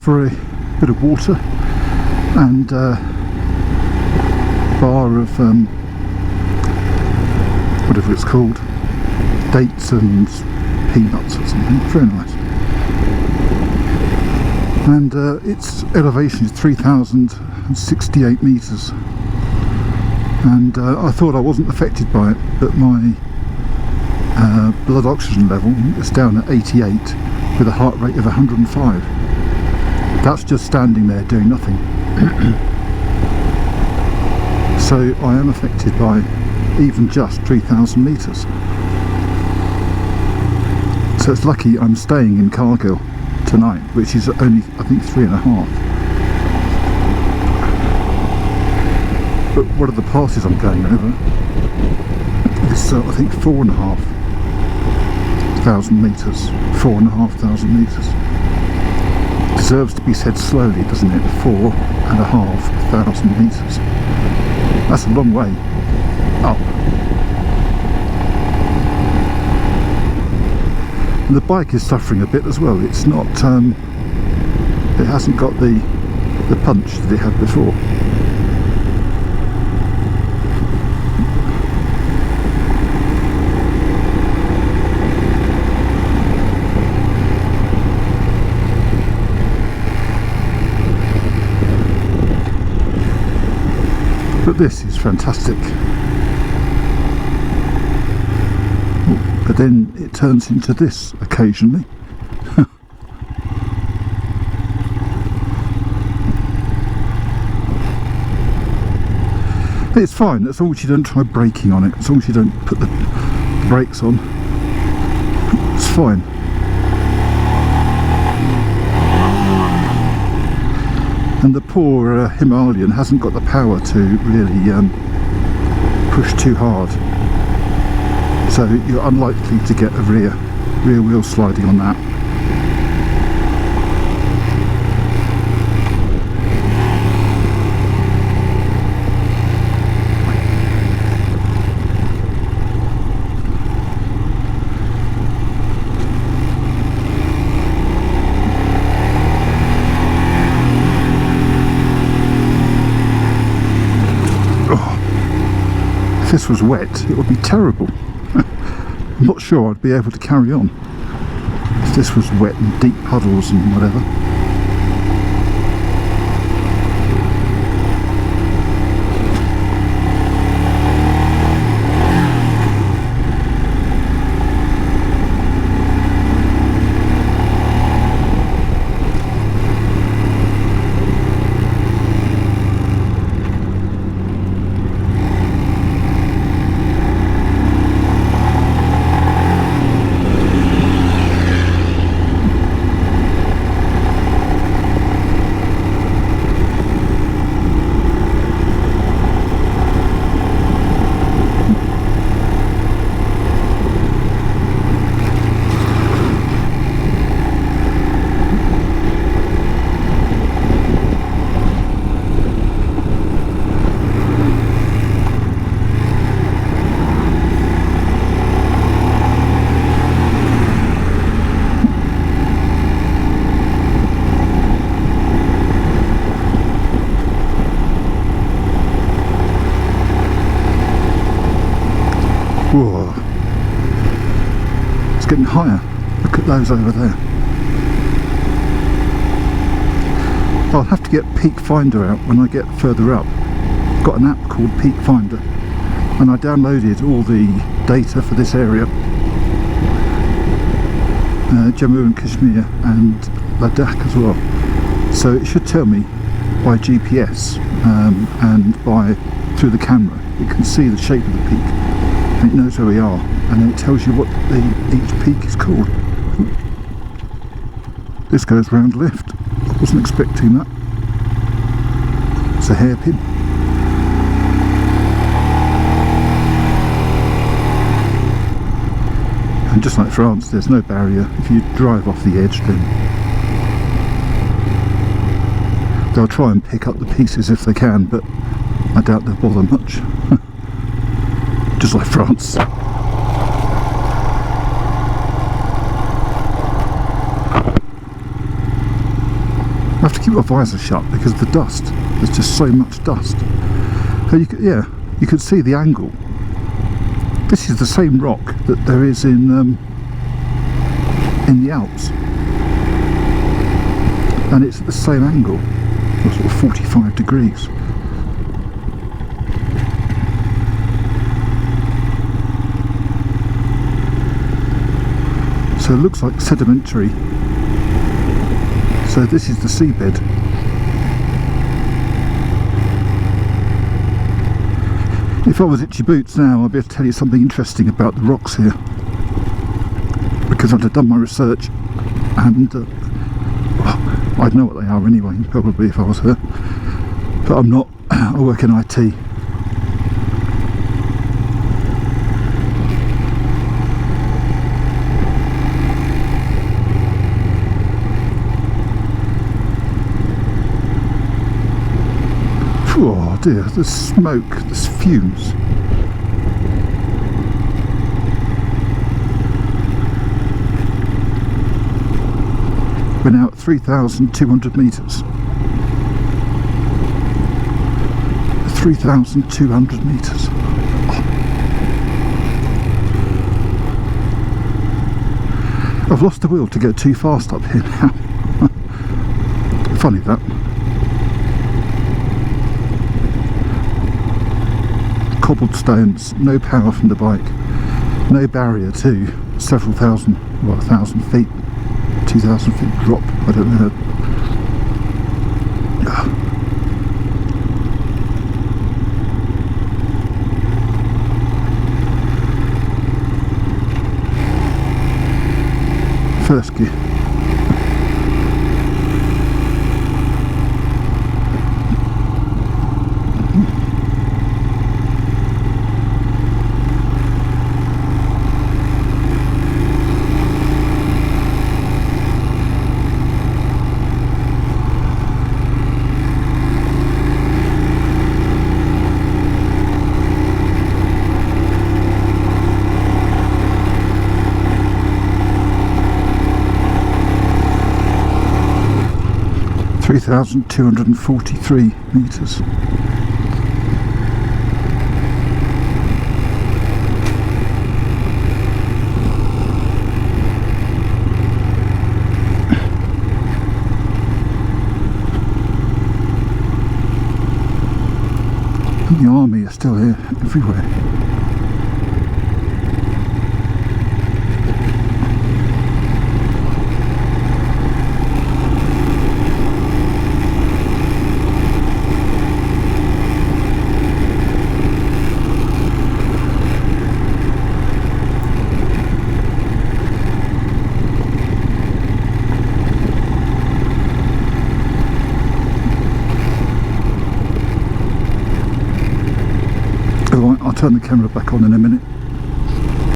for a bit of water and a bar of whatever it's called, dates and peanuts or something. Very nice. And its elevation is 3,068 metres, and I thought I wasn't affected by it, but my blood oxygen level is down at 88 with a heart rate of 105. That's just standing there doing nothing. So I am affected by even just 3,000 metres. So it's lucky I'm staying in Cargill tonight, which is only, I think, 3.5. But what are the passes I'm going over? It's I think 4,500 metres. 4,500 metres. Deserves to be said slowly, doesn't it? 4,500 metres. That's a long way up. And the bike is suffering a bit as well. It's not, it hasn't got the punch that it had before. But this is fantastic. But then it turns into this occasionally. It's fine, as long as you don't try braking on it, as long as you don't put the brakes on, it's fine. And the poor Himalayan hasn't got the power to really push too hard. So you're unlikely to get a rear wheel sliding on that. Oh, if this was wet, it would be terrible. I'm not sure I'd be able to carry on if this was wet and deep puddles and whatever. Whoa. It's getting higher. Look at those over there. I'll have to get Peak Finder out when I get further up. I've got an app called Peak Finder, and I downloaded all the data for this area, Jammu and Kashmir and Ladakh as well. So it should tell me by GPS and through the camera. You can see the shape of the peak. It knows where we are, and then it tells you what each peak is called. This goes round left. I wasn't expecting that. It's a hairpin. And just like France, there's no barrier. If you drive off the edge, then they'll try and pick up the pieces if they can, but I doubt they'll bother much. Just like France. I have to keep my visor shut because of the dust. There's just so much dust. So you could see the angle. This is the same rock that there is in the Alps, and it's at the same angle, sort of 45 degrees. So it looks like sedimentary. So this is the seabed. If I was Itchy Boots now, I'd be able to tell you something interesting about the rocks here, because I'd have done my research, and well, I'd know what they are anyway, probably, if I was her, but I'm not. I work in IT. Oh dear, there's smoke, there's fumes. We're now at 3,200 metres. 3,200 metres. I've lost the will to go too fast up here now. Funny that. Cobbled stones, no power from the bike, no barrier to several thousand, well, 1,000 feet, 2,000 feet drop, I don't know. First gear. (3,243 metres). And the army are still here everywhere. I'll turn the camera back on in a minute.